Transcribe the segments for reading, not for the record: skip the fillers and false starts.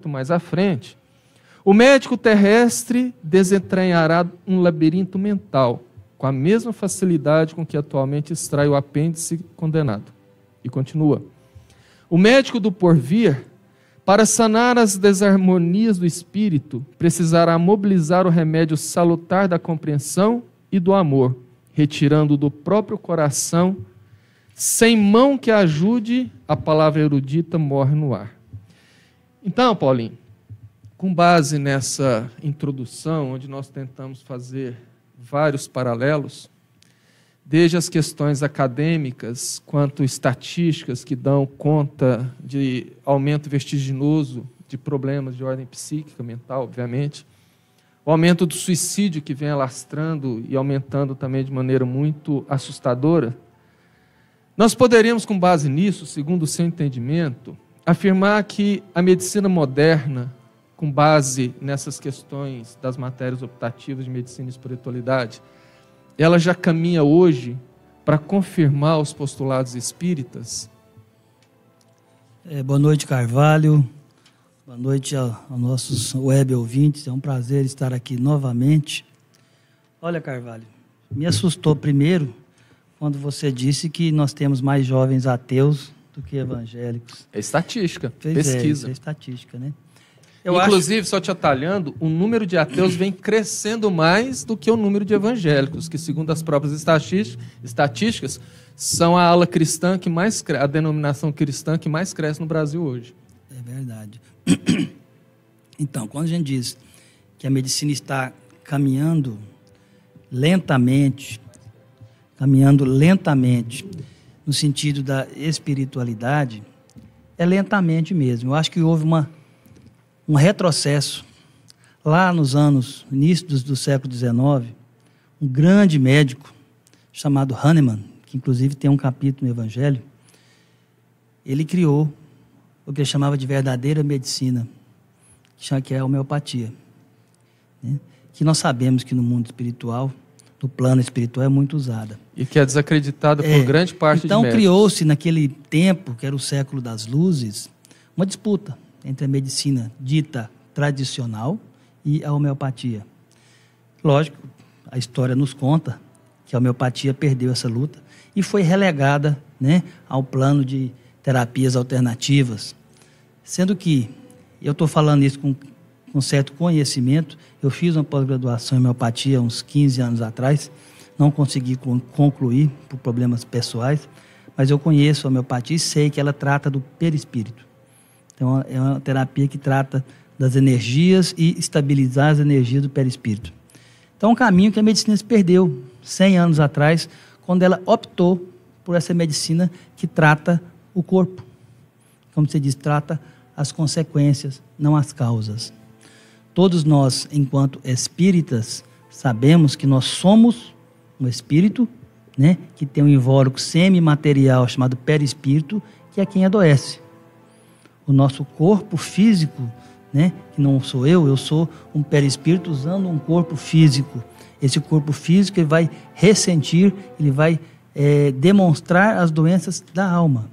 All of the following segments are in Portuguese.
mais à frente, o médico terrestre desentranhará um labirinto mental, com a mesma facilidade com que atualmente extrai o apêndice condenado. E continua. O médico do porvir, para sanar as desarmonias do espírito, precisará mobilizar o remédio salutar da compreensão e do amor, retirando do próprio coração, sem mão que ajude, a palavra erudita morre no ar. Então, Paulinho, com base nessa introdução, onde nós tentamos fazer vários paralelos, desde as questões acadêmicas, quanto estatísticas que dão conta de aumento vertiginoso de problemas de ordem psíquica, mental, obviamente, o aumento do suicídio que vem alastrando e aumentando também de maneira muito assustadora, nós poderíamos, com base nisso, segundo o seu entendimento, afirmar que a medicina moderna, com base nessas questões das matérias optativas de medicina e espiritualidade, ela já caminha hoje para confirmar os postulados espíritas? Boa noite, Carvalho. Boa noite aos nossos web ouvintes. É um prazer estar aqui novamente. Olha, Carvalho, me assustou primeiro quando você disse que nós temos mais jovens ateus do que evangélicos. É estatística, pesquisa. É estatística, né? Inclusive, só te atalhando, o número de ateus vem crescendo mais do que o número de evangélicos, que segundo as próprias estatísticas, são a ala cristã que mais a denominação cristã que mais cresce no Brasil hoje. É verdade. Então, quando a gente diz que a medicina está caminhando lentamente, no sentido da espiritualidade, é lentamente mesmo. Eu acho que houve um retrocesso lá nos início do século XIX, um grande médico chamado Hahnemann, que inclusive tem um capítulo no Evangelho, ele criou o que ele chamava de verdadeira medicina, que é a homeopatia, né? Que nós sabemos que no mundo espiritual, no plano espiritual, é muito usada. E que é desacreditada por grande parte de médicos. Então criou-se naquele tempo, que era o século das luzes, uma disputa entre a medicina dita tradicional e a homeopatia. Lógico, a história nos conta que a homeopatia perdeu essa luta e foi relegada, né, ao plano de terapias alternativas. Sendo que, eu estou falando isso com certo conhecimento, eu fiz uma pós-graduação em homeopatia uns 15 anos atrás, não consegui concluir por problemas pessoais, mas eu conheço a homeopatia e sei que ela trata do perispírito. Então, é uma terapia que trata das energias e estabilizar as energias do perispírito. Então, é um caminho que a medicina se perdeu 100 anos atrás, quando ela optou por essa medicina que trata o corpo. Como você diz, trata as consequências, não as causas. Todos nós, enquanto espíritas, sabemos que nós somos um espírito, né, que tem um invólucro semimaterial chamado perispírito, que é quem adoece. O nosso corpo físico, né, que não sou eu sou um perispírito usando um corpo físico. Esse corpo físico ele vai ressentir, ele vai demonstrar as doenças da alma.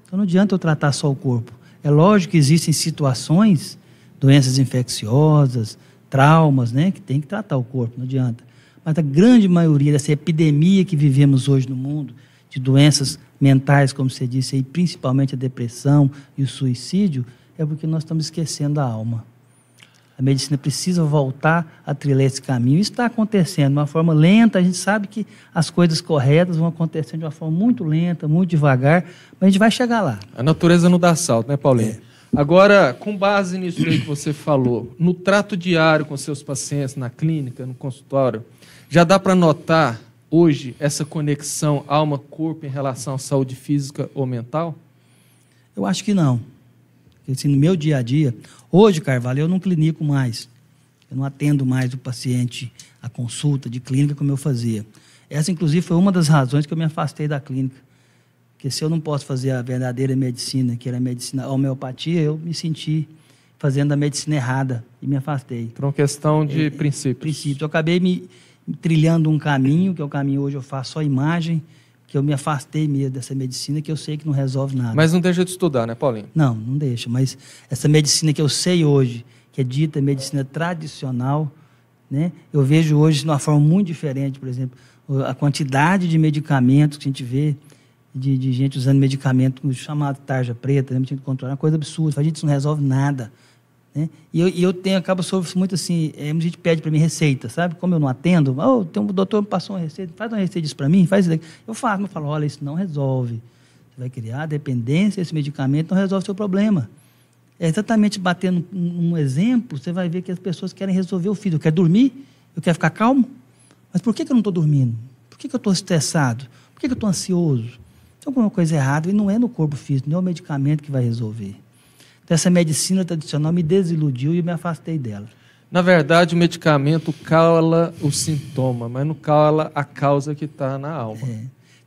Então não adianta eu tratar só o corpo. É lógico que existem situações, doenças infecciosas, traumas, né, que tem que tratar o corpo, não adianta. Mas a grande maioria dessa epidemia que vivemos hoje no mundo, de doenças mentais, como você disse aí, principalmente a depressão e o suicídio, é porque nós estamos esquecendo a alma. A medicina precisa voltar a trilhar esse caminho. Isso está acontecendo de uma forma lenta, a gente sabe que as coisas corretas vão acontecendo de uma forma muito lenta, muito devagar, mas a gente vai chegar lá. A natureza não dá salto, né, Paulinho? Agora, com base nisso aí que você falou, no trato diário com seus pacientes, na clínica, no consultório, já dá para notar hoje essa conexão alma-corpo em relação à saúde física ou mental? Eu acho que não. Porque, assim, no meu dia a dia, hoje, Carvalho, eu não clinico mais. Eu não atendo mais o paciente a consulta de clínica como eu fazia. Essa, inclusive, foi uma das razões que eu me afastei da clínica. Porque se eu não posso fazer a verdadeira medicina, que era a medicina a homeopatia, eu me senti fazendo a medicina errada e me afastei. Por uma questão de princípios. Eu acabei me trilhando um caminho, que é o caminho hoje eu faço só imagem, que eu me afastei mesmo dessa medicina, que eu sei que não resolve nada. Mas não deixa de estudar, né, Paulinho? Não deixa. Mas essa medicina que eu sei hoje, que é dita medicina tradicional, né, eu vejo hoje de uma forma muito diferente, por exemplo, a quantidade de medicamentos que a gente vê, de gente usando medicamento chamado tarja preta, né, controlar, uma coisa absurda. A gente isso não resolve nada. Né? E eu acabo sofrendo muito assim, a gente pede para mim receita, sabe? Como eu não atendo, tem um doutor me passou uma receita, faz uma receita disso para mim, faz isso daqui. Eu falo, olha, isso não resolve. Você vai criar dependência, esse medicamento não resolve o seu problema. É exatamente batendo um exemplo, você vai ver que as pessoas querem resolver o filho. Eu quero dormir, eu quero ficar calmo, mas por que eu não estou dormindo? Por que eu estou estressado? Por que eu estou ansioso? Tem alguma coisa errada e não é no corpo físico, não é o medicamento que vai resolver. Então, essa medicina tradicional me desiludiu e eu me afastei dela. Na verdade, o medicamento cala o sintoma, mas não cala a causa que está na alma.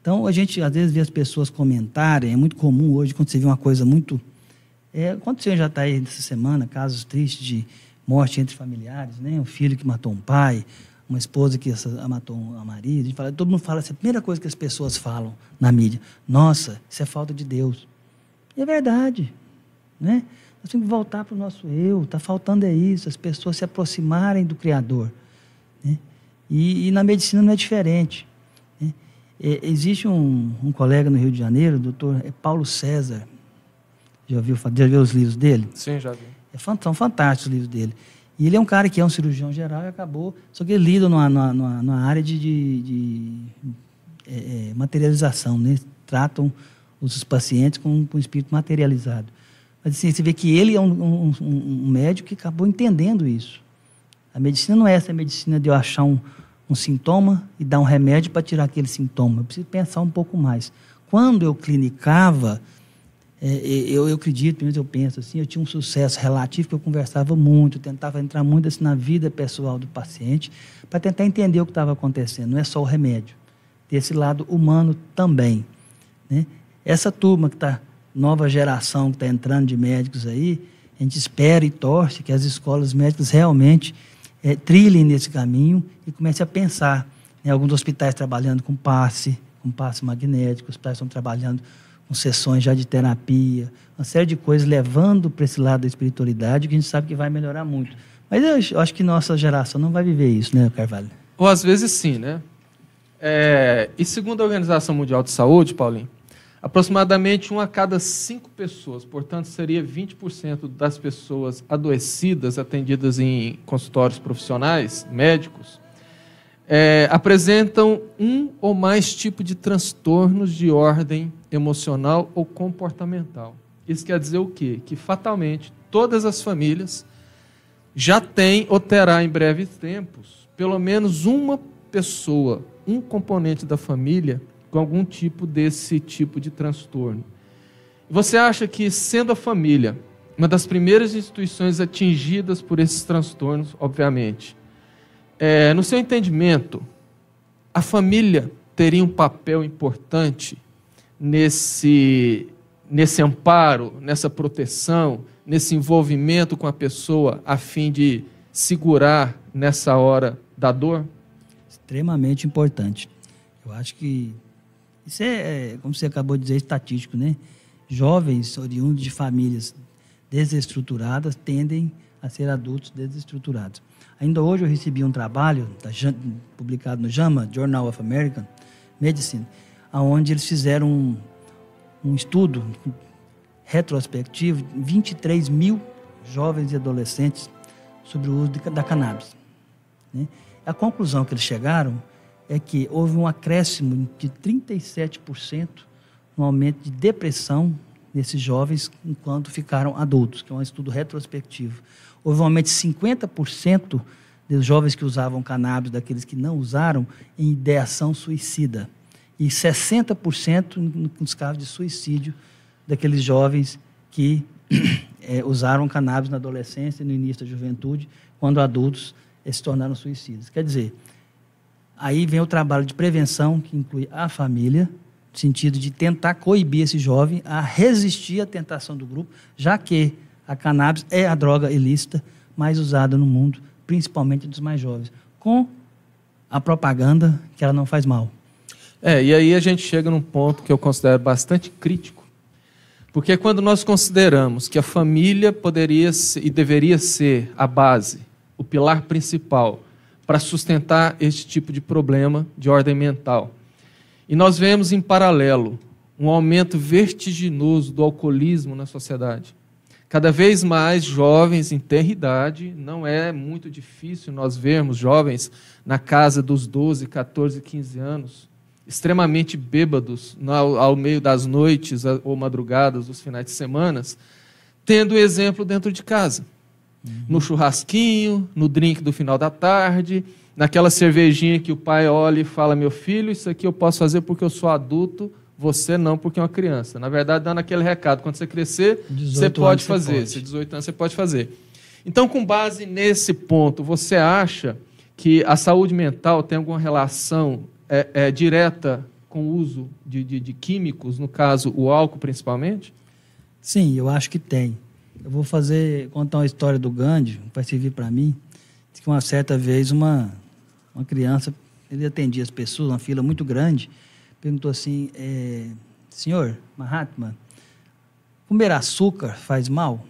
Então, a gente às vezes vê as pessoas comentarem, é muito comum hoje, quando você vê uma coisa muito... aconteceu já está aí nessa semana, casos tristes de morte entre familiares, né? Um filho que matou um pai, uma esposa que matou um marido. Todo mundo fala assim, a primeira coisa que as pessoas falam na mídia, nossa, isso é falta de Deus. E é verdade. Né? Nós temos que voltar para o nosso eu, está faltando isso, as pessoas se aproximarem do Criador. Né? E na medicina não é diferente. Né? Existe um colega no Rio de Janeiro, o doutor Paulo César, já viu os livros dele? Sim, já vi. São fantásticos os livros dele. E ele é um cara que é um cirurgião geral e acabou, só que ele lida numa área de materialização, né? Tratam os pacientes com o espírito materializado. Mas assim, você vê que ele é um médico que acabou entendendo isso. A medicina não é essa medicina de eu achar um sintoma e dar um remédio para tirar aquele sintoma. Eu preciso pensar um pouco mais. Quando eu clinicava, eu acredito, pelo menos eu penso assim, eu tinha um sucesso relativo, que eu conversava muito, eu tentava entrar muito assim, na vida pessoal do paciente, para tentar entender o que estava acontecendo. Não é só o remédio. Tem esse lado humano também. Né? Essa turma que está... nova geração que está entrando de médicos aí, a gente espera e torce que as escolas médicas realmente trilhem nesse caminho e comecem a pensar. Né? Alguns hospitais trabalhando com passe magnético, os hospitais estão trabalhando com sessões já de terapia, uma série de coisas levando para esse lado da espiritualidade, que a gente sabe que vai melhorar muito. Mas eu acho que nossa geração não vai viver isso, né, Carvalho? Ou às vezes sim, né? E segundo a Organização Mundial de Saúde, Paulinho, aproximadamente 1 a cada 5 pessoas, portanto, seria 20% das pessoas adoecidas, atendidas em consultórios profissionais, médicos, apresentam um ou mais tipos de transtornos de ordem emocional ou comportamental. Isso quer dizer o quê? Que, fatalmente, todas as famílias já têm ou terá em breves tempos, pelo menos uma pessoa, um componente da família, com algum desse tipo de transtorno. Você acha que, sendo a família uma das primeiras instituições atingidas por esses transtornos, obviamente, no seu entendimento, a família teria um papel importante nesse amparo, nessa proteção, nesse envolvimento com a pessoa, a fim de segurar nessa hora da dor? Extremamente importante. Eu acho que isso como você acabou de dizer, estatístico, né? Jovens oriundos de famílias desestruturadas tendem a ser adultos desestruturados. Ainda hoje eu recebi um trabalho publicado no JAMA, Journal of American Medicine, onde eles fizeram um estudo retrospectivo, 23 mil jovens e adolescentes sobre o uso da cannabis. Né? A conclusão que eles chegaram é que houve um acréscimo de 37% no aumento de depressão nesses jovens enquanto ficaram adultos, que é um estudo retrospectivo. Houve um aumento de 50% dos jovens que usavam cannabis, daqueles que não usaram, em ideação suicida. E 60% nos casos de suicídio daqueles jovens que usaram cannabis na adolescência e no início da juventude, quando adultos se tornaram suicidas. Quer dizer, aí vem o trabalho de prevenção, que inclui a família, no sentido de tentar coibir esse jovem a resistir à tentação do grupo, já que a cannabis é a droga ilícita mais usada no mundo, principalmente dos mais jovens, com a propaganda que ela não faz mal. E aí a gente chega num ponto que eu considero bastante crítico, porque quando nós consideramos que a família poderia ser, e deveria ser a base, o pilar principal para sustentar este tipo de problema de ordem mental, e nós vemos em paralelo um aumento vertiginoso do alcoolismo na sociedade. Cada vez mais jovens em tenra idade, não é muito difícil nós vermos jovens na casa dos 12, 14, 15 anos, extremamente bêbados ao meio das noites ou madrugadas dos finais de semana, tendo exemplo dentro de casa. No churrasquinho, no drink do final da tarde, naquela cervejinha que o pai olha e fala: meu filho, isso aqui eu posso fazer porque eu sou adulto, você não, porque é uma criança. Na verdade, dando aquele recado: quando você crescer, você pode fazer. Se 18 anos, você pode fazer. Então, com base nesse ponto, você acha que a saúde mental tem alguma relação direta com o uso de químicos, no caso, o álcool principalmente? Sim, eu acho que tem. Eu vou contar uma história do Gandhi, que vai servir para mim. Diz que uma certa vez uma criança, ele atendia as pessoas, uma fila muito grande, perguntou assim: senhor Mahatma, comer açúcar faz mal?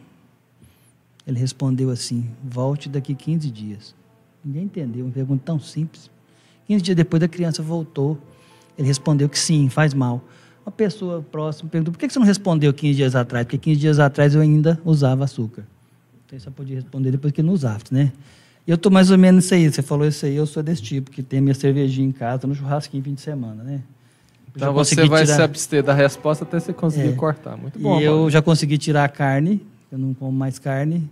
Ele respondeu assim: volte daqui 15 dias. Ninguém entendeu, uma pergunta tão simples. 15 dias depois, a criança voltou. Ele respondeu que sim, faz mal. Uma pessoa próxima perguntou: por que você não respondeu 15 dias atrás? Porque 15 dias atrás eu ainda usava açúcar. Então, só podia responder depois que não usava, né? E eu estou mais ou menos isso aí. Você falou isso aí, eu sou desse tipo, que tem minha cervejinha em casa, no churrasquinho fim de semana, né? Então você vai se abster da resposta até você conseguir cortar. Muito bom. E eu já consegui tirar a carne, eu não como mais carne.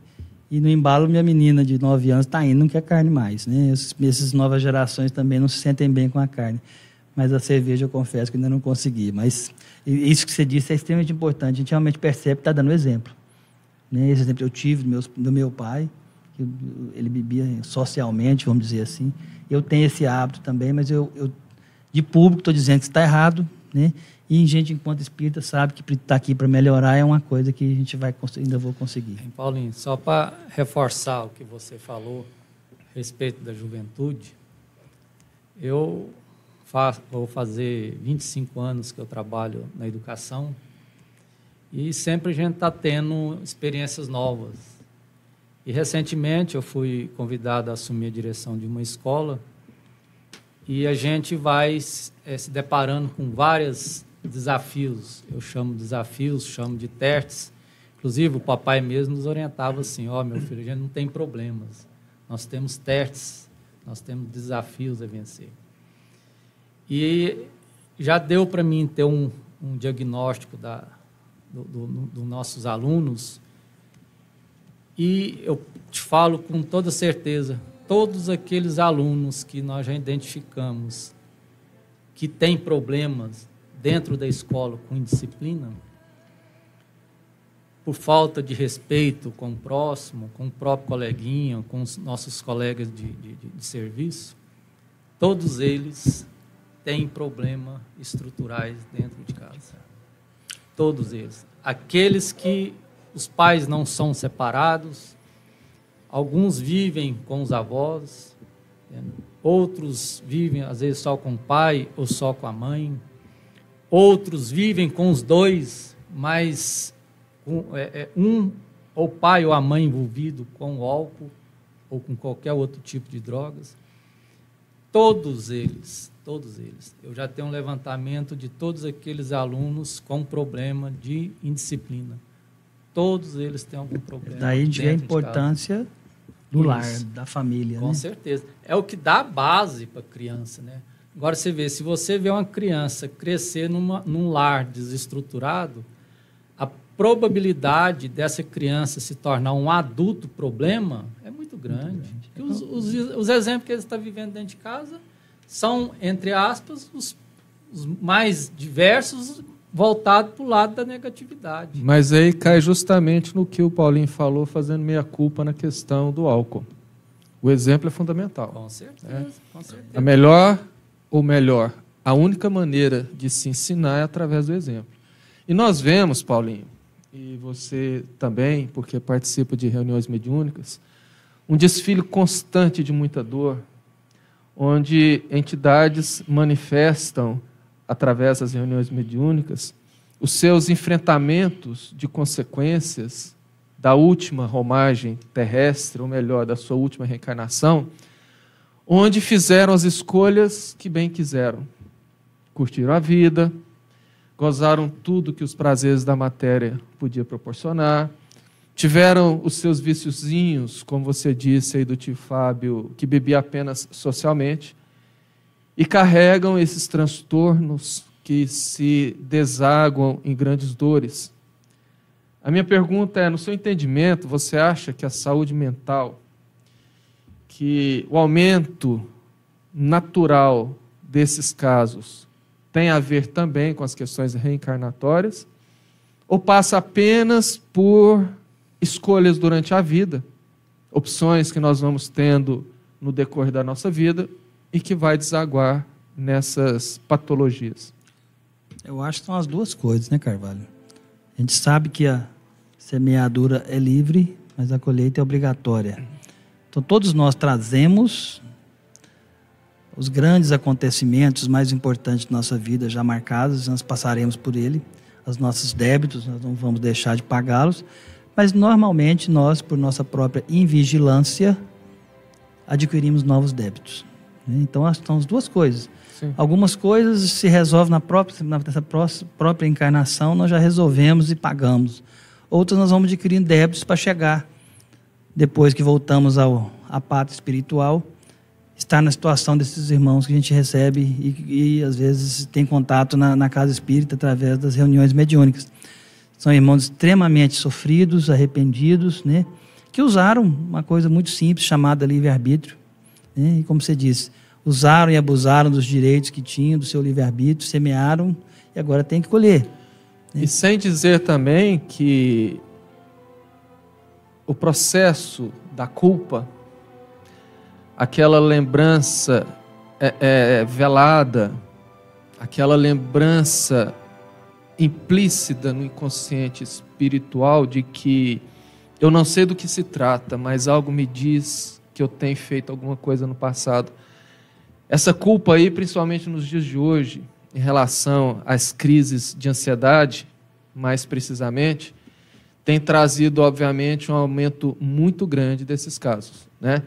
E no embalo, minha menina de 9 anos está indo, não quer carne mais, né? Essas novas gerações também não se sentem bem com a carne. Mas a cerveja, eu confesso que ainda não consegui. Mas isso que você disse é extremamente importante. A gente realmente percebe que está dando exemplo. Né? Esse exemplo eu tive do meu pai, que ele bebia socialmente, vamos dizer assim. Eu tenho esse hábito também, mas eu de público estou dizendo que está errado, né? E a gente, enquanto espírita, sabe que estar aqui para melhorar é uma coisa que a gente ainda vou conseguir. Paulinho, só para reforçar o que você falou a respeito da juventude, eu vou fazer 25 anos que eu trabalho na educação e sempre a gente está tendo experiências novas. E recentemente eu fui convidado a assumir a direção de uma escola e a gente vai se deparando com vários desafios. Eu chamo de desafios, chamo de testes. Inclusive, o papai mesmo nos orientava assim: meu filho, a gente não tem problemas. Nós temos testes, nós temos desafios a vencer. E já deu para mim ter um diagnóstico dos nossos alunos. E eu te falo com toda certeza, todos aqueles alunos que nós já identificamos que têm problemas dentro da escola com indisciplina, por falta de respeito com o próximo, com o próprio coleguinha, com os nossos colegas de serviço, todos eles têm problemas estruturais dentro de casa. Todos eles. Aqueles que os pais não são separados, alguns vivem com os avós, outros vivem, às vezes, só com o pai ou só com a mãe, outros vivem com os dois, mas ou o pai ou a mãe envolvido com o álcool ou com qualquer outro tipo de drogas. Todos eles. Eu já tenho um levantamento de todos aqueles alunos com problema de indisciplina. Todos eles têm algum problema. Daí vem a importância do lar, da família. Com certeza. É o que dá a base para a criança, né? Agora, se você vê uma criança crescer num lar desestruturado, a probabilidade dessa criança se tornar um adulto problema é muito grande. Os exemplos que ele está vivendo dentro de casa são, entre aspas, os mais diversos, voltados para o lado da negatividade. Mas aí cai justamente no que o Paulinho falou, fazendo meia-culpa na questão do álcool. O exemplo é fundamental. Com certeza, com certeza. A única maneira de se ensinar é através do exemplo. E nós vemos, Paulinho, e você também, porque participa de reuniões mediúnicas, um desfile constante de muita dor, onde entidades manifestam através das reuniões mediúnicas, os seus enfrentamentos de consequências da última romagem terrestre, ou melhor, da sua última reencarnação, onde fizeram as escolhas que bem quiseram. Curtiram a vida, gozaram tudo que os prazeres da matéria podiam proporcionar, tiveram os seus viciozinhos, como você disse aí do tio Fábio, que bebia apenas socialmente, e carregam esses transtornos que se desaguam em grandes dores. A minha pergunta é, no seu entendimento, você acha que a saúde mental, que o aumento natural desses casos tem a ver também com as questões reencarnatórias, ou passa apenas por escolhas durante a vida, opções que nós vamos tendo no decorrer da nossa vida e que vai desaguar nessas patologias? Eu acho que são as duas coisas, né, Carvalho? A gente sabe que a semeadura é livre, mas a colheita é obrigatória. Então, todos nós trazemos os grandes acontecimentos mais importantes da nossa vida já marcados, nós passaremos por ele, os nossos débitos, nós não vamos deixar de pagá-los, mas normalmente nós, por nossa própria invigilância, adquirimos novos débitos. Então, são as duas coisas. Sim. Algumas coisas se resolvem nessa própria encarnação, nós já resolvemos e pagamos. Outras nós vamos adquirindo débitos para chegar, depois que voltamos à pátria espiritual, estar na situação desses irmãos que a gente recebe e às vezes tem contato na casa espírita através das reuniões mediúnicas. São irmãos extremamente sofridos, arrependidos, né, que usaram uma coisa muito simples chamada livre-arbítrio, né, e como você disse, usaram e abusaram dos direitos que tinham, do seu livre-arbítrio, semearam e agora tem que colher. E sem dizer também que o processo da culpa, aquela lembrança velada, aquela lembrança implícita no inconsciente espiritual de que eu não sei do que se trata, mas algo me diz que eu tenho feito alguma coisa no passado. Essa culpa aí, principalmente nos dias de hoje, em relação às crises de ansiedade, mais precisamente, tem trazido, obviamente, um aumento muito grande desses casos, né?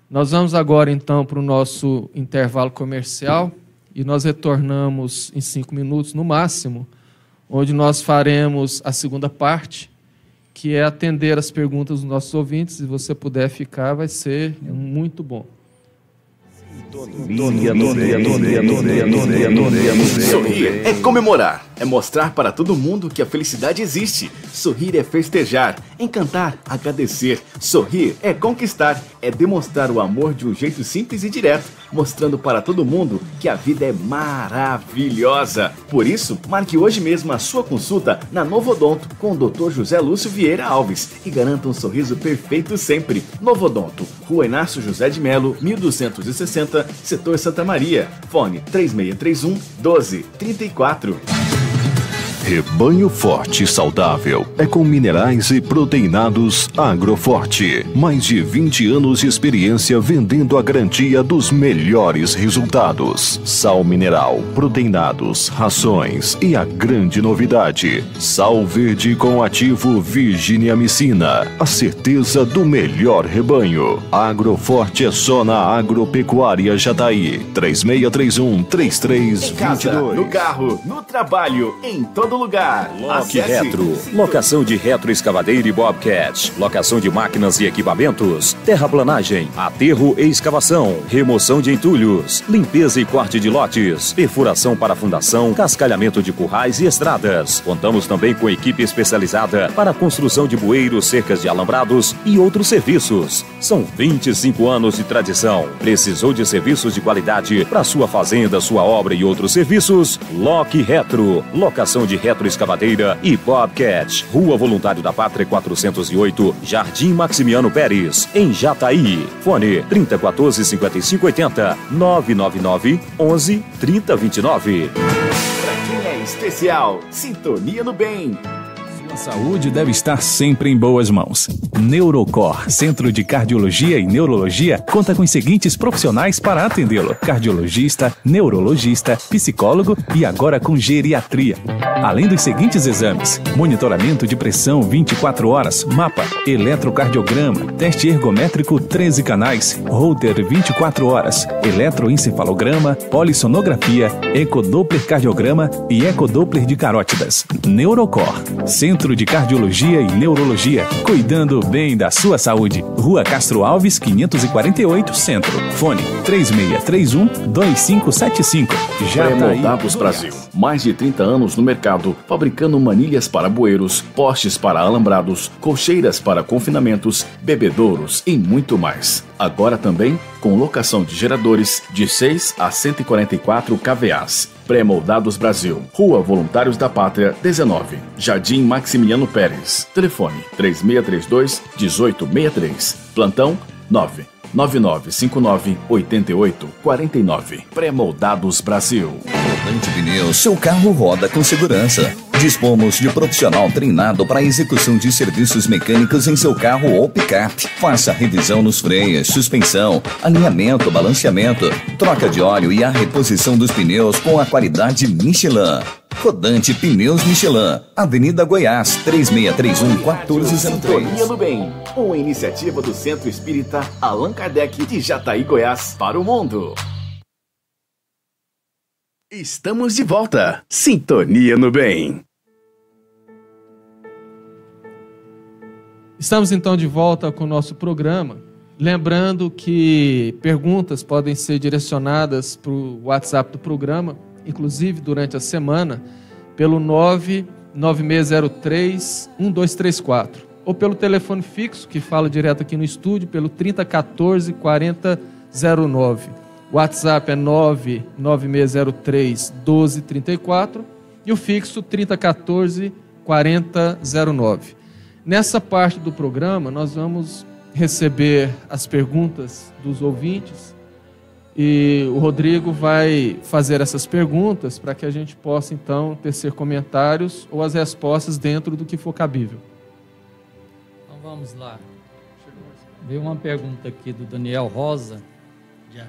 Nós vamos agora, então, para o nosso intervalo comercial e nós retornamos em 5 minutos, no máximo, onde nós faremos a segunda parte, que é atender as perguntas dos nossos ouvintes. Se você puder ficar, vai ser muito bom. Sorrir é comemorar, é mostrar para todo mundo que a felicidade existe. Sorrir é festejar, encantar, agradecer. Sorrir é conquistar, é demonstrar o amor de um jeito simples e direto, mostrando para todo mundo que a vida é maravilhosa. Por isso, marque hoje mesmo a sua consulta na Novo Odonto com o Dr. José Lúcio Vieira Alves e garanta um sorriso perfeito sempre. Novo Odonto, Rua Inácio José de Melo, 1260, Setor Santa Maria. Fone 3631-1234. Rebanho Forte Saudável é com minerais e proteinados Agroforte. Mais de 20 anos de experiência vendendo a garantia dos melhores resultados. Sal mineral, proteinados, rações e a grande novidade: sal verde com ativo virginiamicina. A certeza do melhor rebanho. Agroforte é só na Agropecuária Jataí. 3631-3322. Em casa, no carro, no trabalho, em todo lugar. Lock Retro, locação de retroescavadeira e bobcat, locação de máquinas e equipamentos, terraplanagem, aterro e escavação, remoção de entulhos, limpeza e corte de lotes, perfuração para fundação, cascalhamento de currais e estradas. Contamos também com equipe especializada para a construção de bueiros, cercas de alambrados e outros serviços. São 25 anos de tradição. Precisou de serviços de qualidade para sua fazenda, sua obra e outros serviços? Lock Retro, locação de retroescavadeira e bobcat. Rua Voluntário da Pátria 408, Jardim Maximiano Pérez, em Jataí. Fone 3014-5580, 999-11-3029. Pra quem é especial, sintonia no bem. A saúde deve estar sempre em boas mãos. Neurocor, Centro de Cardiologia e Neurologia, conta com os seguintes profissionais para atendê-lo: cardiologista, neurologista, psicólogo e agora com geriatria. Além dos seguintes exames: monitoramento de pressão 24 horas, mapa, eletrocardiograma, teste ergométrico 13 canais, holter 24 horas, eletroencefalograma, polissonografia, ecodoppler cardiograma e ecodoppler de carótidas. Neurocor, Centro de Cardiologia e Neurologia, cuidando bem da sua saúde. Rua Castro Alves, 548, Centro. Fone 3631-2575. Pré-moldados Brasil. Mais de 30 anos no mercado, fabricando manilhas para bueiros, postes para alambrados, colcheiras para confinamentos, bebedouros e muito mais. Agora também com locação de geradores de 6 a 144 kVAs. Pré-moldados Brasil. Rua Voluntários da Pátria, 19. Jardim Maximiliano Pérez. Telefone 3632-1863. Plantão 99959-8849. Pré-moldados Brasil. Rodante Pneus, seu carro roda com segurança. Dispomos de profissional treinado para a execução de serviços mecânicos em seu carro ou picape. Faça revisão nos freios, suspensão, alinhamento, balanceamento, troca de óleo e a reposição dos pneus com a qualidade Michelin. Rodante Pneus Michelin, Avenida Goiás, 3631-1403. Sintonia do Bem, uma iniciativa do Centro Espírita Allan Kardec de Jataí, Goiás, para o mundo. Estamos de volta. Sintonia no Bem. Estamos então de volta com o nosso programa. Lembrando que perguntas podem ser direcionadas para o WhatsApp do programa, inclusive durante a semana, pelo 99603-1234, ou pelo telefone fixo, que fala direto aqui no estúdio, pelo 3014-4009. O WhatsApp é 99603-1234 e o fixo 3014-4009. Nessa parte do programa, nós vamos receber as perguntas dos ouvintes e o Rodrigo vai fazer essas perguntas para que a gente possa, então, tecer comentários ou as respostas dentro do que for cabível. Então vamos lá. Veio uma pergunta aqui do Daniel Rosa, de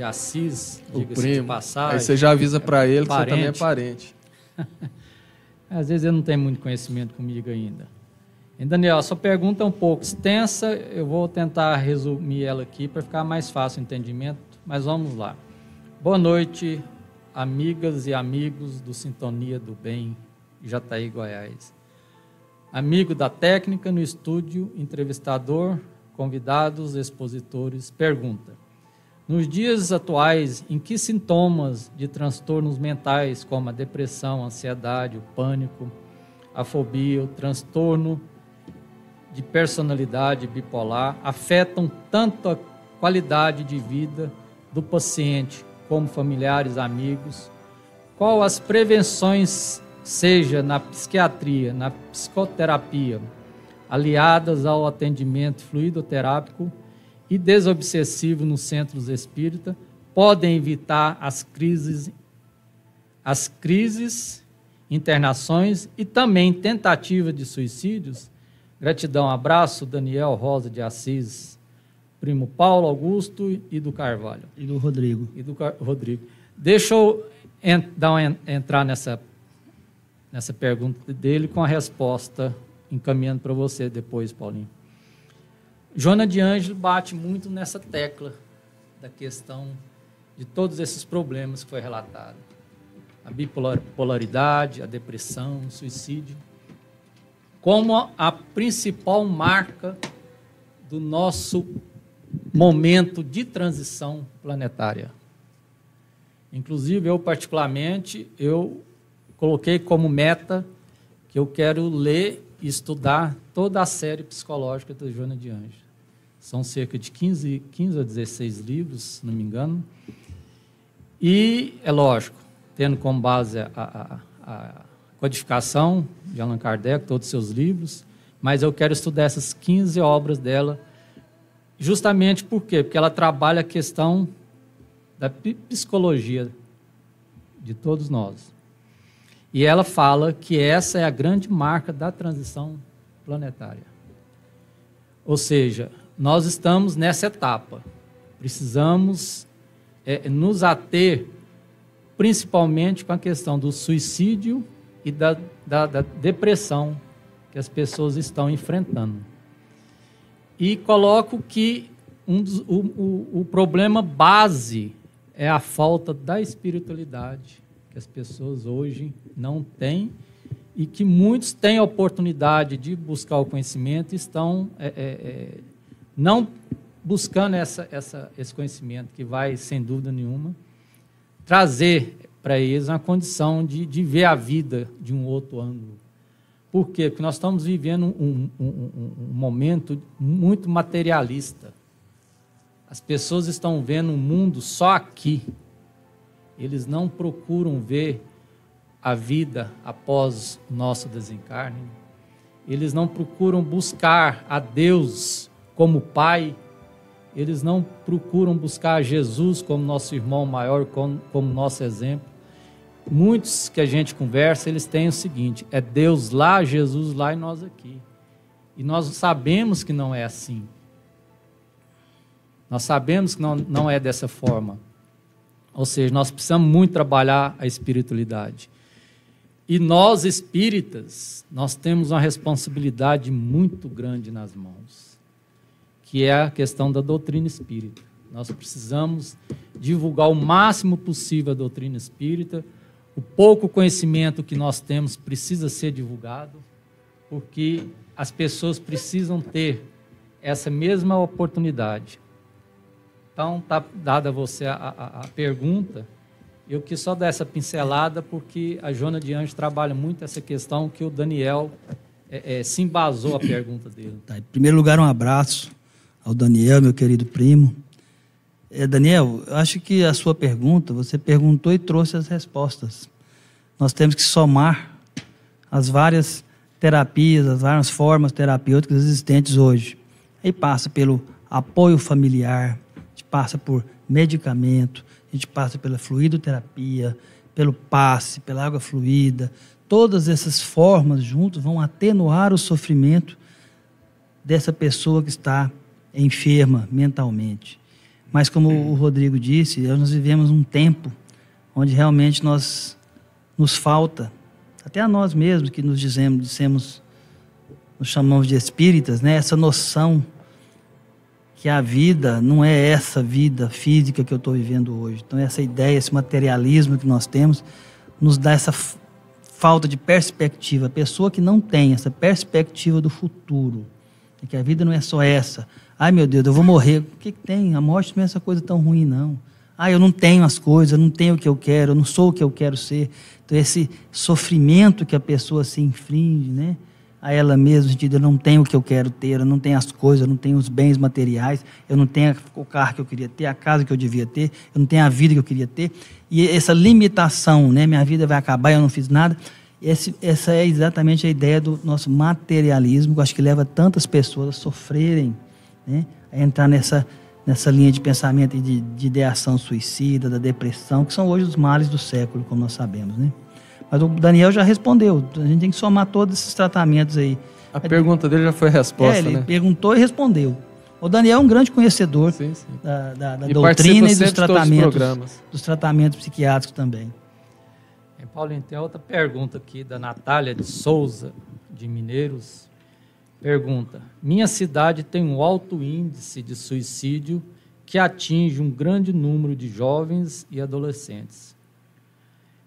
Assis, o diga-se primo. de passagem. Aí você já avisa para ele que parente. você também é parente. Às vezes ele não tem muito conhecimento comigo ainda. E Daniel, a sua pergunta é um pouco extensa, eu vou tentar resumir ela aqui para ficar mais fácil o entendimento, mas vamos lá. Boa noite, amigas e amigos do Sintonia do Bem, Jataí, Goiás. Amigo da técnica no estúdio, entrevistador, convidados, expositores, pergunta. Nos dias atuais, em que sintomas de transtornos mentais, como a depressão, a ansiedade, o pânico, a fobia, o transtorno de personalidade bipolar, afetam tanto a qualidade de vida do paciente como familiares, amigos? Qual as prevenções, seja na psiquiatria, na psicoterapia, aliadas ao atendimento fluidoterápico e desobsessivo nos centros espírita, podem evitar as crises, internações e também tentativa de suicídios? Gratidão, abraço, Daniel Rosa de Assis, primo Paulo Augusto e do Carvalho. E do Rodrigo. Rodrigo. Deixa eu entrar nessa pergunta dele com a resposta, encaminhando para você depois, Paulinho. Joana de Ângelo bate muito nessa tecla da questão de todos esses problemas que foi relatado. A bipolaridade, a depressão, o suicídio, como a principal marca do nosso momento de transição planetária. Inclusive, eu particularmente, eu coloquei como meta que eu quero ler e estudar toda a série psicológica da Joana de Ângelo. São cerca de 15 a 16 livros, se não me engano. E, é lógico, tendo como base a codificação de Allan Kardec, todos os seus livros, mas eu quero estudar essas 15 obras dela, justamente por quê? Porque ela trabalha a questão da psicologia de todos nós. E ela fala que essa é a grande marca da transição planetária. Ou seja, nós estamos nessa etapa. Precisamos nos ater principalmente com a questão do suicídio e da depressão que as pessoas estão enfrentando. E coloco que o problema base é a falta da espiritualidade, que as pessoas hoje não têm, e que muitos têm a oportunidade de buscar o conhecimento e estão não buscando esse conhecimento, que vai, sem dúvida nenhuma, trazer para eles uma condição de ver a vida de um outro ângulo. Por quê? Porque nós estamos vivendo um momento muito materialista. As pessoas estão vendo o mundo só aqui. Eles não procuram ver a vida após o nosso desencarne. Eles não procuram buscar a Deus como Pai. Eles não procuram buscar Jesus como nosso irmão maior, como nosso exemplo. Muitos que a gente conversa, eles têm o seguinte: é Deus lá, Jesus lá e nós aqui. E nós sabemos que não é assim. Nós sabemos que não é dessa forma. Ou seja, nós precisamos muito trabalhar a espiritualidade. E nós, espíritas, nós temos uma responsabilidade muito grande nas mãos, que é a questão da doutrina espírita. Nós precisamos divulgar o máximo possível a doutrina espírita. O pouco conhecimento que nós temos precisa ser divulgado, porque as pessoas precisam ter essa mesma oportunidade. Então, está dada a você a pergunta. Eu quis só dar essa pincelada, porque a Joana de Anjos trabalha muito essa questão que o Daniel se embasou a pergunta dele. Tá, em primeiro lugar, um abraço ao Daniel, meu querido primo. Daniel, eu acho que a sua pergunta, você perguntou e trouxe as respostas. Nós temos que somar as várias terapias, as várias formas terapêuticas existentes hoje. Aí passa pelo apoio familiar, a gente passa por medicamento, a gente passa pela fluidoterapia, pelo passe, pela água fluida. Todas essas formas juntas vão atenuar o sofrimento dessa pessoa que está enferma mentalmente. Mas, como o Rodrigo disse, nós vivemos um tempo onde realmente nos falta, até a nós mesmos que nos chamamos de espíritas, né? Essa noção que a vida não é essa vida física que eu estou vivendo hoje. Então, essa ideia, esse materialismo que nós temos, nos dá essa falta de perspectiva. A pessoa que não tem essa perspectiva do futuro, que a vida não é só essa. Ai, meu Deus, eu vou morrer. O que tem? A morte não é essa coisa tão ruim, não. Eu não tenho as coisas, eu não tenho o que eu quero, eu não sou o que eu quero ser. Então, esse sofrimento que a pessoa se inflige, né, a ela mesma, no sentido, eu não tenho o que eu quero ter, eu não tenho as coisas, eu não tenho os bens materiais, eu não tenho o carro que eu queria ter, a casa que eu devia ter, eu não tenho a vida que eu queria ter. E essa limitação, né, minha vida vai acabar e eu não fiz nada. Essa é exatamente a ideia do nosso materialismo, que eu acho que leva tantas pessoas a sofrerem, né, a entrar nessa linha de pensamento de ideação suicida, da depressão, que são hoje os males do século, como nós sabemos, né? Mas o Daniel já respondeu, a gente tem que somar todos esses tratamentos aí. A pergunta dele já foi a resposta, ele né? Perguntou e respondeu. O Daniel é um grande conhecedor da doutrina e dos tratamentos psiquiátricos também. Paulinho, tem outra pergunta aqui da Natália de Souza, de Mineiros. Pergunta: minha cidade tem um alto índice de suicídio que atinge um grande número de jovens e adolescentes.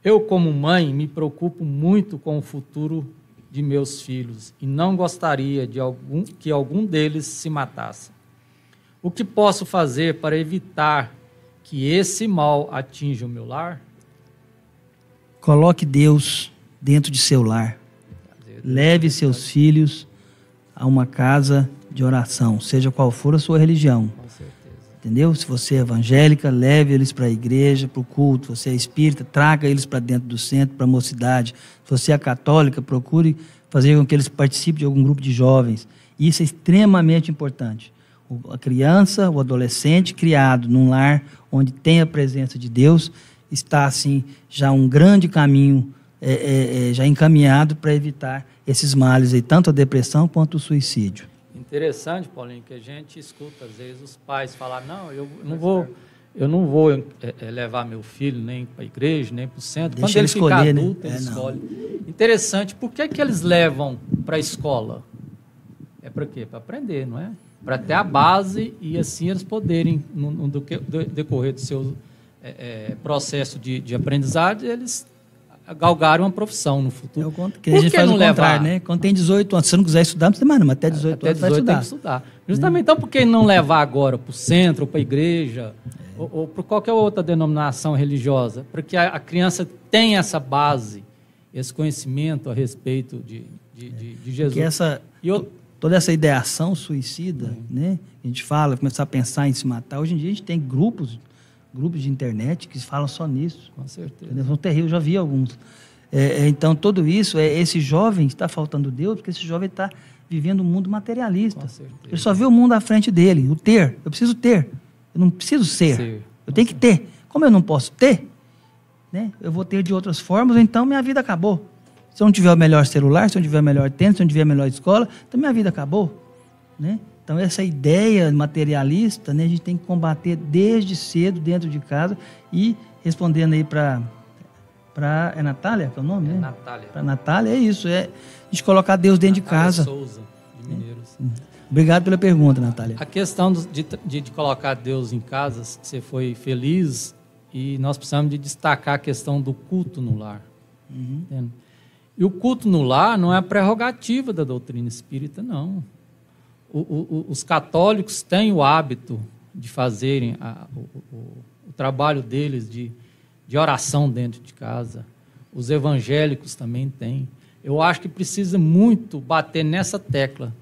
Eu, como mãe, me preocupo muito com o futuro de meus filhos e não gostaria que algum deles se matasse. O que posso fazer para evitar que esse mal atinja o meu lar? Coloque Deus dentro de seu lar. Leve seus filhos a uma casa de oração, seja qual for a sua religião. Com certeza. Entendeu? Se você é evangélica, leve eles para a igreja, para o culto. Se você é espírita, traga eles para dentro do centro, para a mocidade. Se você é católica, procure fazer com que eles participem de algum grupo de jovens. Isso é extremamente importante. A criança, o adolescente criado num lar onde tem a presença de Deus, está assim já um grande caminho já encaminhado para evitar esses males, aí, tanto a depressão quanto o suicídio. Interessante, Paulinho, que a gente escuta, às vezes, os pais falar, não, eu não vou levar meu filho nem para a igreja, nem para o centro. Deixa Quando ele ficar escolher, adulto, né? ele escolhe. Interessante, por que eles levam para a escola? É para quê? Para aprender, não é? Para ter a base e assim eles poderem, no decorrer do seu processo de aprendizagem, eles galgaram uma profissão no futuro. Por que a gente faz o contrário, né? Quando tem 18 anos, se você não quiser estudar, não precisa mais, mas até 18 anos vai estudar. Tem que estudar. Justamente, então, por que não levar agora para o centro, ou para a igreja, ou para qualquer outra denominação religiosa? Para que a criança tenha essa base, esse conhecimento a respeito de Jesus. Porque toda essa ideação suicida, né? A gente fala, começar a pensar em se matar. Hoje em dia a gente tem grupos de internet que falam só nisso. Com certeza. São terríveis, já vi alguns. Então, tudo isso, esse jovem está faltando Deus, porque esse jovem está vivendo um mundo materialista. Com certeza. Ele só vê o mundo à frente dele, o ter. Eu preciso ter, eu não preciso ser. Eu tenho que ter. Como eu não posso ter, né, eu vou ter de outras formas, então minha vida acabou. Se eu não tiver o melhor celular, se eu não tiver o melhor tênis, se eu não tiver a melhor escola, então minha vida acabou, né? Então, essa ideia materialista, né, a gente tem que combater desde cedo, dentro de casa, e respondendo aí para é Natália, que é o nome, né? Natália. Para Natália, é isso, a gente colocar Deus dentro Natália de casa. Souza, de Mineiros. Obrigado pela pergunta, Natália. A questão de colocar Deus em casa, você foi feliz, e nós precisamos de destacar a questão do culto no lar. Entende? E o culto no lar não é a prerrogativa da doutrina espírita, não. Os católicos têm o hábito de fazerem o trabalho deles de oração dentro de casa. Os evangélicos também têm. Eu acho que precisa muito bater nessa tecla.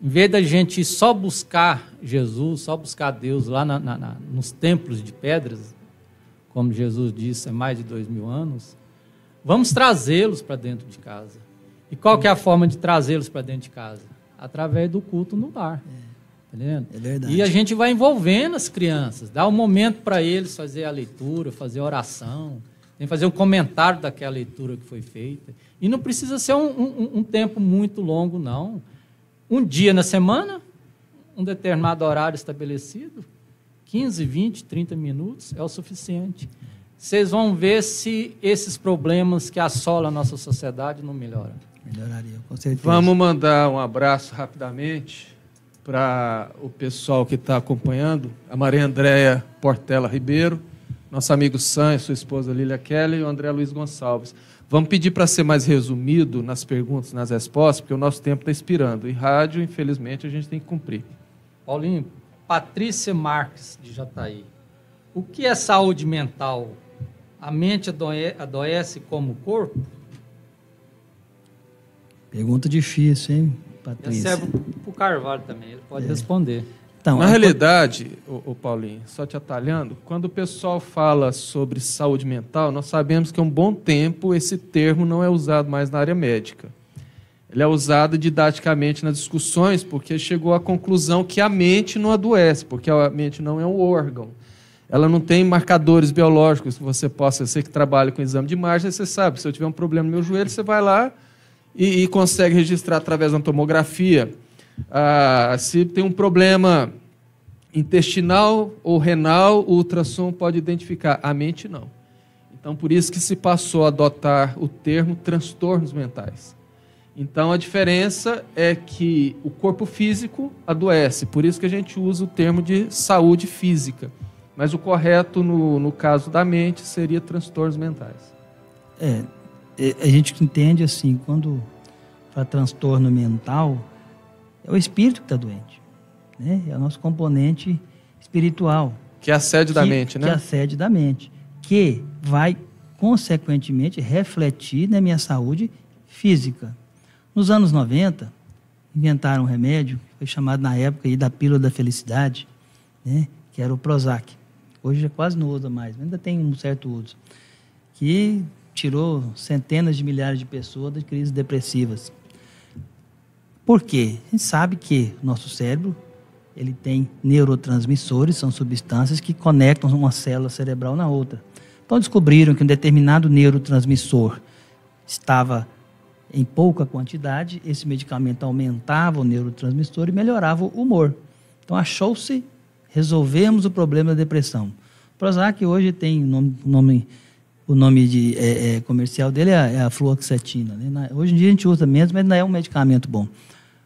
Em vez da gente só buscar Jesus, só buscar Deus lá nos templos de pedras, como Jesus disse há mais de 2000 anos, vamos trazê-los para dentro de casa. E qual que é a forma de trazê-los para dentro de casa? Através do culto no lar. Entendendo? É verdade. E a gente vai envolvendo as crianças, dá um momento para eles fazer a leitura, fazer a oração, tem que fazer um comentário daquela leitura que foi feita. E não precisa ser um tempo muito longo, não. Um dia na semana, um determinado horário estabelecido, 15, 20, 30 minutos é o suficiente. Vocês vão ver se esses problemas que assolam a nossa sociedade não melhoram. Melhoraria, com certeza. Vamos mandar um abraço rapidamente para o pessoal que está acompanhando, a Maria Andréia Portela Ribeiro, nosso amigo Sam e sua esposa Lília Kelly e o André Luiz Gonçalves. Vamos pedir para ser mais resumido nas perguntas, nas respostas, porque o nosso tempo está expirando. E rádio, infelizmente, a gente tem que cumprir. Paulinho, Patrícia Marques, de Jataí. O que é saúde mental? A mente adoece como o corpo? Pergunta difícil, hein, Patrícia? Serve para o Carvalho também, ele pode responder. Então, na realidade, o Paulinho, só te atalhando, quando o pessoal fala sobre saúde mental, nós sabemos que há um bom tempo esse termo não é usado mais na área médica. Ele é usado didaticamente nas discussões porque chegou à conclusão que a mente não adoece, porque a mente não é um órgão. Ela não tem marcadores biológicos que você que trabalha com exame de imagem, você sabe, se eu tiver um problema no meu joelho, você vai lá e consegue registrar através da tomografia. Se tem um problema intestinal ou renal, o ultrassom pode identificar, a mente não. Então, por isso que se passou a adotar o termo transtornos mentais. Então, a diferença é que o corpo físico adoece, por isso que a gente usa o termo de saúde física. Mas o correto, no caso da mente, seria transtornos mentais. A gente entende assim, quando fala transtorno mental, é o espírito que está doente, né? É o nosso componente espiritual. Que é a sede da mente, né? Que é a sede da mente, que vai, consequentemente, refletir na minha saúde física. Nos anos 90, inventaram um remédio, foi chamado na época aí da pílula da felicidade, né? Que era o Prozac. Hoje já quase não usa mais, mas ainda tem um certo uso. Que tirou centenas de milhares de pessoas das crises depressivas. Por quê? A gente sabe que o nosso cérebro ele tem neurotransmissores, são substâncias que conectam uma célula cerebral na outra. Então descobriram que um determinado neurotransmissor estava em pouca quantidade, esse medicamento aumentava o neurotransmissor e melhorava o humor. Então, achou-se, resolvemos o problema da depressão. O Prozac hoje tem o nome comercial dele é a fluoxetina, né? Hoje em dia a gente usa menos, mas não é um medicamento bom.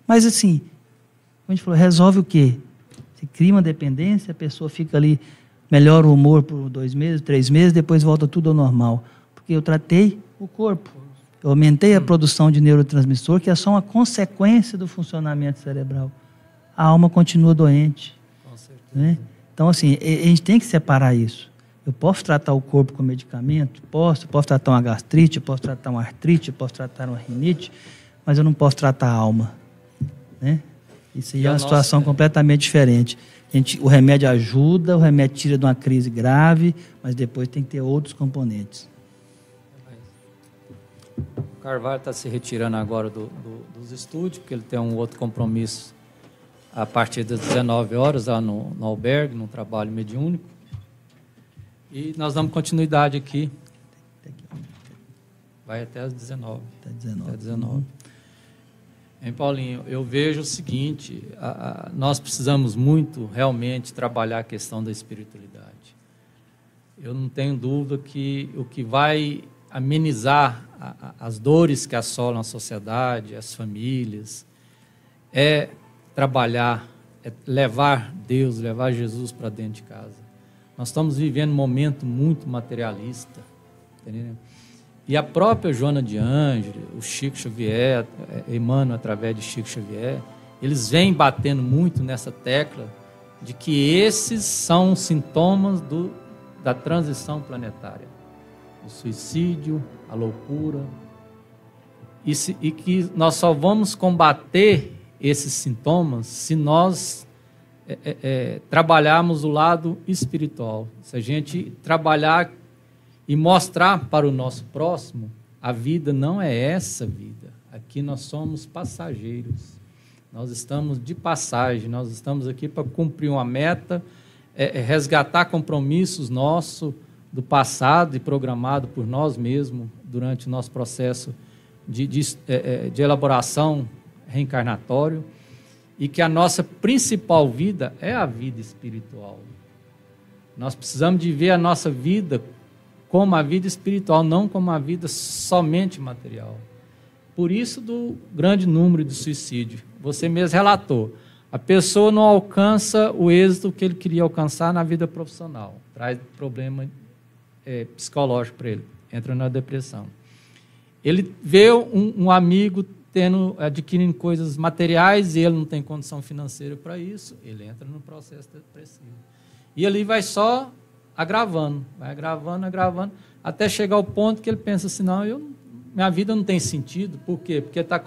Mas assim, como a gente falou, resolve o quê? Você cria uma dependência, a pessoa fica ali, melhora o humor por 2 meses, 3 meses, depois volta tudo ao normal. Porque eu tratei o corpo. Eu aumentei a produção de neurotransmissor, que é só uma consequência do funcionamento cerebral. A alma continua doente. Com certeza. Né? Então, assim, a gente tem que separar isso. Eu posso tratar o corpo com medicamento? Posso tratar uma gastrite, posso tratar uma artrite, posso tratar uma rinite, mas eu não posso tratar a alma. Né? Isso aí é uma situação completamente diferente. O remédio ajuda, o remédio tira de uma crise grave, mas depois tem que ter outros componentes. O Carvalho está se retirando agora dos estúdios, porque ele tem um outro compromisso a partir das 19 horas lá no albergue, num trabalho mediúnico. E nós damos continuidade aqui. Vai até as 19. Até 19. Hein, Paulinho, eu vejo o seguinte, nós precisamos muito, realmente, trabalhar a questão da espiritualidade. Eu não tenho dúvida que o que vai amenizar as dores que assolam a sociedade, as famílias, é trabalhar, é levar Deus, levar Jesus para dentro de casa. Nós estamos vivendo um momento muito materialista, entendeu? E a própria Joana de Ângeles, o Chico Xavier, Emmanuel através de Chico Xavier, eles vêm batendo muito nessa tecla de que esses são sintomas da transição planetária. O suicídio, a loucura, e que nós só vamos combater esses sintomas se nós trabalharmos o lado espiritual. Se a gente trabalhar e mostrar para o nosso próximo, a vida não é essa vida. Aqui nós somos passageiros. Nós estamos de passagem, nós estamos aqui para cumprir uma meta, resgatar compromissos nossos do passado e programado por nós mesmos durante o nosso processo de elaboração reencarnatório, e que a nossa principal vida é a vida espiritual. Nós precisamos de ver a nossa vida como a vida espiritual, não como a vida somente material. Por isso do grande número de suicídio. Você mesmo relatou, a pessoa não alcança o êxito que ele queria alcançar na vida profissional, traz problema psicológico para ele, entra na depressão. Ele vê um amigo adquirindo coisas materiais e ele não tem condição financeira para isso, ele entra no processo depressivo. E ali vai só agravando, até chegar ao ponto que ele pensa assim, minha vida não tem sentido. Por quê? Porque está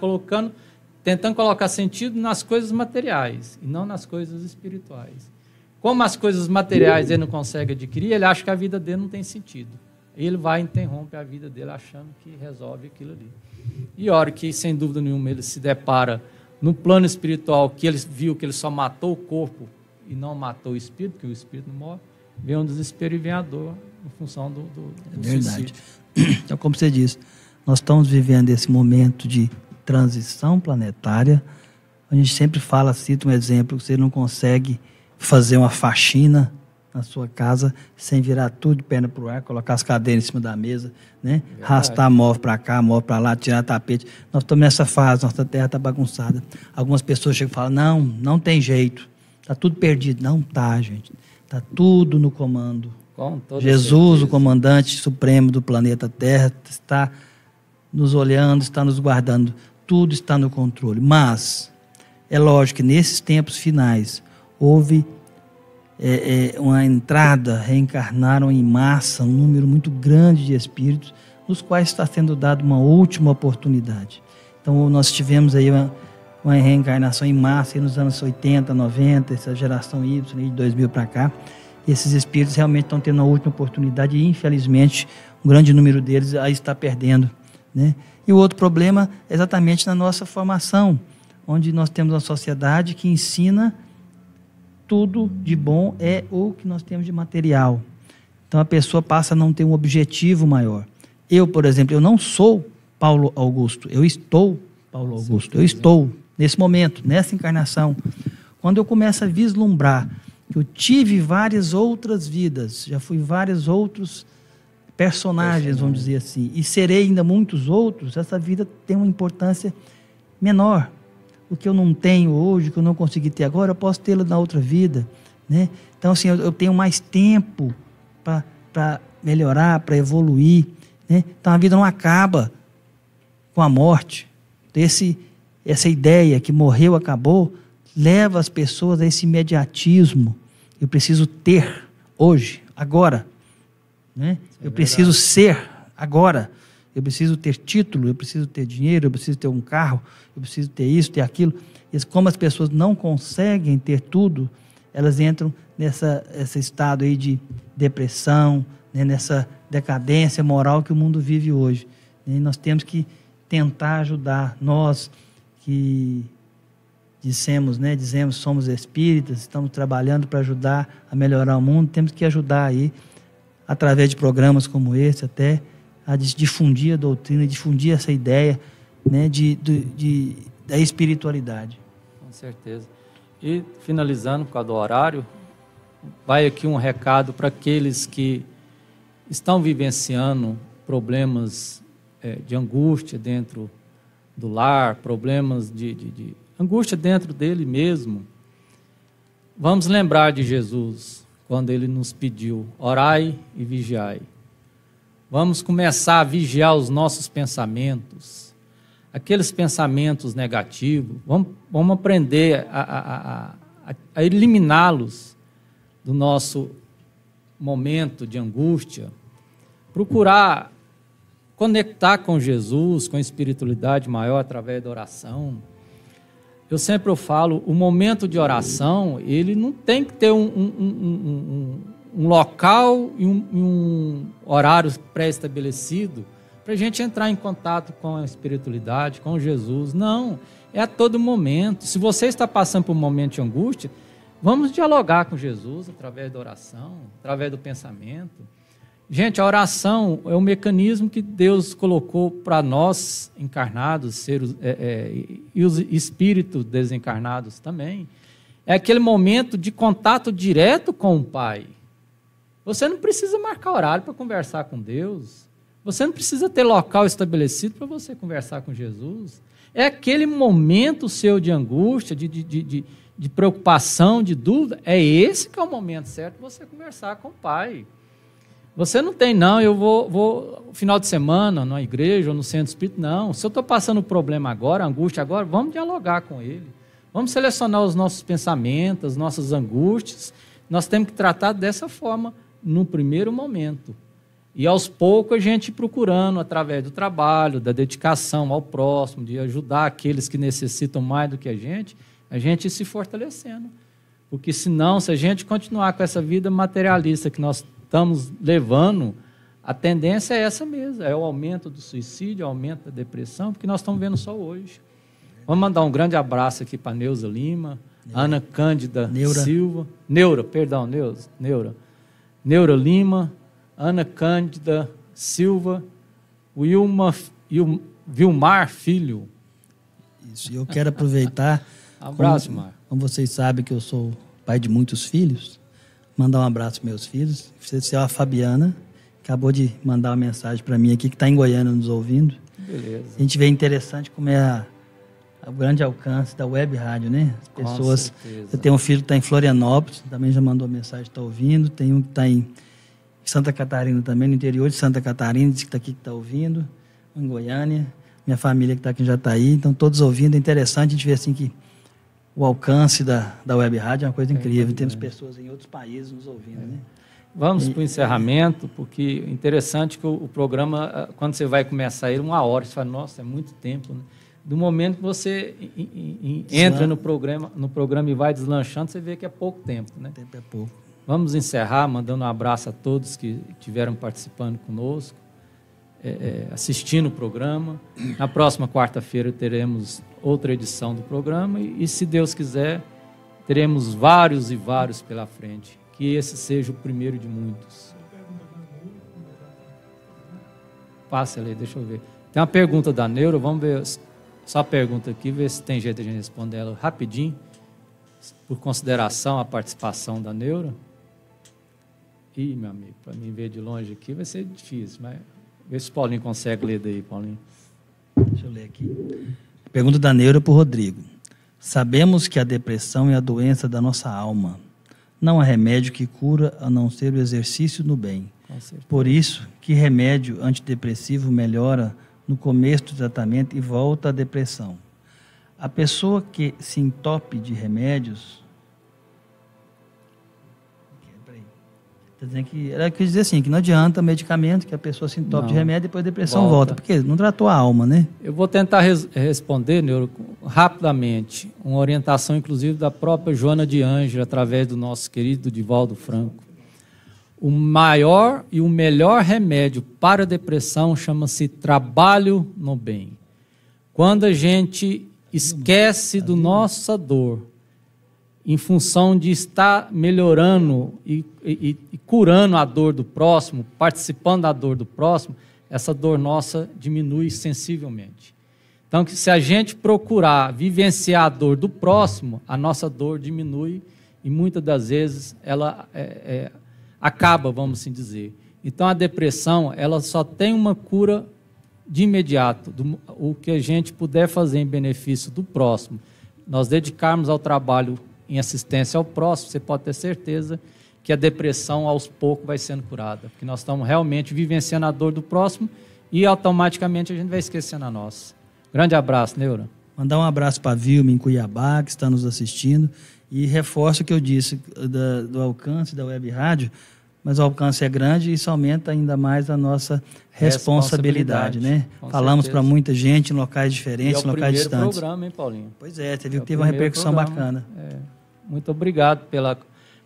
tentando colocar sentido nas coisas materiais e não nas coisas espirituais. Como as coisas materiais ele não consegue adquirir, ele acha que a vida dele não tem sentido. Ele vai e interrompe a vida dele achando que resolve aquilo ali. E a hora que, sem dúvida nenhuma, ele se depara no plano espiritual, que ele viu que ele só matou o corpo e não matou o espírito, porque o espírito não morre, vem um desespero e vem a dor em função do verdade. Suicídio. Então, como você disse, nós estamos vivendo esse momento de transição planetária. A gente sempre cita um exemplo, você não consegue fazer uma faxina na sua casa sem virar tudo de perna para o ar, colocar as cadeiras em cima da mesa, né? Arrastar móvel para cá, móvel para lá, tirar tapete. Nós estamos nessa fase, nossa terra está bagunçada. Algumas pessoas chegam e falam, não tem jeito, está tudo perdido. Não está, gente. Está tudo no comando. Jesus, o comandante supremo do planeta Terra, está nos olhando, está nos guardando. Tudo está no controle. Mas é lógico que nesses tempos finais houve uma entrada, reencarnaram em massa um número muito grande de espíritos, nos quais está sendo dada uma última oportunidade. Então nós tivemos aí uma reencarnação em massa aí nos anos 80, 90, essa geração Y, de 2000 para cá. E esses espíritos realmente estão tendo a última oportunidade e, infelizmente, um grande número deles aí está perdendo, né? E o outro problema é exatamente na nossa formação, onde nós temos uma sociedade que ensina tudo de bom é o que nós temos de material. Então a pessoa passa a não ter um objetivo maior. Eu, por exemplo, eu não sou Paulo Augusto. Eu estou, Paulo Augusto, eu estou nesse momento, nessa encarnação. Quando eu começo a vislumbrar que eu tive várias outras vidas, já fui vários outros personagens, vamos dizer assim, e serei ainda muitos outros, essa vida tem uma importância menor. O que eu não tenho hoje, o que eu não consegui ter agora, eu posso tê-lo na outra vida, né? Então, assim, eu tenho mais tempo para melhorar, para evoluir, né? Então, a vida não acaba com a morte. Essa ideia que morreu, acabou, leva as pessoas a esse imediatismo. Eu preciso ter hoje, agora, né? Eu preciso ser agora. Eu preciso ter título, eu preciso ter dinheiro, eu preciso ter um carro, eu preciso ter isso, ter aquilo. E como as pessoas não conseguem ter tudo, elas entram nesse estado aí de depressão, né? Nessa decadência moral que o mundo vive hoje. E nós temos que tentar ajudar. Nós que dizemos, somos espíritas, estamos trabalhando para ajudar a melhorar o mundo, temos que ajudar aí, através de programas como esse, até a difundir a doutrina, difundir essa ideia, né, da espiritualidade. Com certeza. E, finalizando por causa do horário, vai aqui um recado para aqueles que estão vivenciando problemas de angústia dentro do lar, problemas de angústia dentro dele mesmo. Vamos lembrar de Jesus, quando ele nos pediu, orai e vigiai. Vamos começar a vigiar os nossos pensamentos, aqueles pensamentos negativos, vamos aprender a eliminá-los do nosso momento de angústia, procurar conectar com Jesus, com a espiritualidade maior através da oração. Eu sempre falo, o momento de oração, ele não tem que ter um local e um horário pré-estabelecido para a gente entrar em contato com a espiritualidade, com Jesus. Não, é a todo momento. Se você está passando por um momento de angústia, vamos dialogar com Jesus através da oração, através do pensamento. Gente, a oração é um mecanismo que Deus colocou para nós encarnados, seres, e os espíritos desencarnados também. É aquele momento de contato direto com o Pai. Você não precisa marcar horário para conversar com Deus. Você não precisa ter local estabelecido para você conversar com Jesus. É aquele momento seu de angústia, de preocupação, de dúvida. É esse que é o momento certo de você conversar com o Pai. Você não tem, não, eu vou final de semana na igreja ou no centro espírita, não. Se eu estou passando problema agora, angústia agora, vamos dialogar com ele. Vamos selecionar os nossos pensamentos, as nossas angústias. Nós temos que tratar dessa forma no primeiro momento. E aos poucos a gente procurando, através do trabalho, da dedicação ao próximo, de ajudar aqueles que necessitam mais do que a gente se fortalecendo. Porque senão, se a gente continuar com essa vida materialista que nós estamos levando, a tendência é essa mesmo, é o aumento do suicídio, o aumento da depressão, porque nós estamos vendo só hoje. Vamos mandar um grande abraço aqui para Neuza Lima, Ana Cândida Silva, Neura Lima, Ana Cândida Silva, Vilmar Filho. Isso, eu quero aproveitar, abraço, Mar. Como vocês sabem que eu sou pai de muitos filhos, mandar um abraço para meus filhos. Você é a Fabiana, acabou de mandar uma mensagem para mim aqui, que está em Goiânia nos ouvindo. Beleza. A gente vê interessante como é o grande alcance da web rádio, né? As pessoas. Eu tenho um filho que está em Florianópolis, também já mandou mensagem, está ouvindo. Tem um que está em Santa Catarina também, no interior de Santa Catarina, disse que está aqui, que está ouvindo. Em Goiânia. Minha família que está aqui já está aí. Então, todos ouvindo. É interessante a gente ver assim que o alcance da web rádio é uma coisa incrível. Temos pessoas em outros países nos ouvindo, né? Vamos para o encerramento, porque é interessante que o programa, quando você vai começar ele, 1 hora, você fala, nossa, é muito tempo, né? Do momento que você entra no programa e vai deslanchando, você vê que é pouco tempo, né? O tempo é pouco. Vamos encerrar mandando um abraço a todos que estiveram participando conosco, assistindo o programa. Na próxima quarta-feira teremos outra edição do programa e, se Deus quiser, teremos vários e vários pela frente. Que esse seja o primeiro de muitos. Passe ali, deixa eu ver. Tem uma pergunta da Neuro, vamos ver só a pergunta aqui, ver se tem jeito de a gente responder ela rapidinho, por consideração a participação da Neuro. Ih, meu amigo, para mim ver de longe aqui vai ser difícil, mas vê se o Paulinho consegue ler daí, Paulinho. Deixa eu ler aqui. Pergunta da Neuro para o Rodrigo. Sabemos que a depressão é a doença da nossa alma. Não há remédio que cura a não ser o exercício no bem. Por isso, que remédio antidepressivo melhora no começo do tratamento e volta à depressão? A pessoa que se entope de remédios... Está dizendo que... Ela quis dizer assim, que não adianta medicamento, que a pessoa se entope de remédio e depois a depressão volta. Porque não tratou a alma, né? Eu vou tentar responder, Neuro, rapidamente. Uma orientação, inclusive, da própria Joana de Ângelo, através do nosso querido Divaldo Franco. O maior e o melhor remédio para a depressão chama-se trabalho no bem. Quando a gente esquece da nossa dor, em função de estar melhorando e curando a dor do próximo, participando da dor do próximo, essa dor nossa diminui sensivelmente. Então, que se a gente procurar vivenciar a dor do próximo, a nossa dor diminui e muitas das vezes ela acaba, vamos assim dizer. Então, a depressão, ela só tem uma cura de imediato. O que a gente puder fazer em benefício do próximo, nós dedicarmos ao trabalho em assistência ao próximo, você pode ter certeza que a depressão, aos poucos, vai sendo curada. Porque nós estamos realmente vivenciando a dor do próximo e, automaticamente, a gente vai esquecendo a nossa. Grande abraço, Neura. Mandar um abraço para a Vilma, em Cuiabá, que está nos assistindo. E reforço o que eu disse do alcance da Web Rádio, mas o alcance é grande e isso aumenta ainda mais a nossa responsabilidade, né? Falamos para muita gente em locais diferentes, em locais distantes. É o primeiro programa, hein, Paulinho? Pois é, você viu que teve uma repercussão bacana. Muito obrigado pela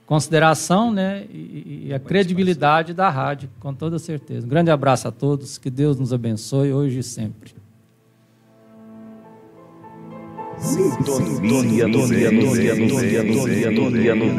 consideração, né, e a credibilidade da rádio, com toda certeza. Um grande abraço a todos, que Deus nos abençoe hoje e sempre. Sintonia no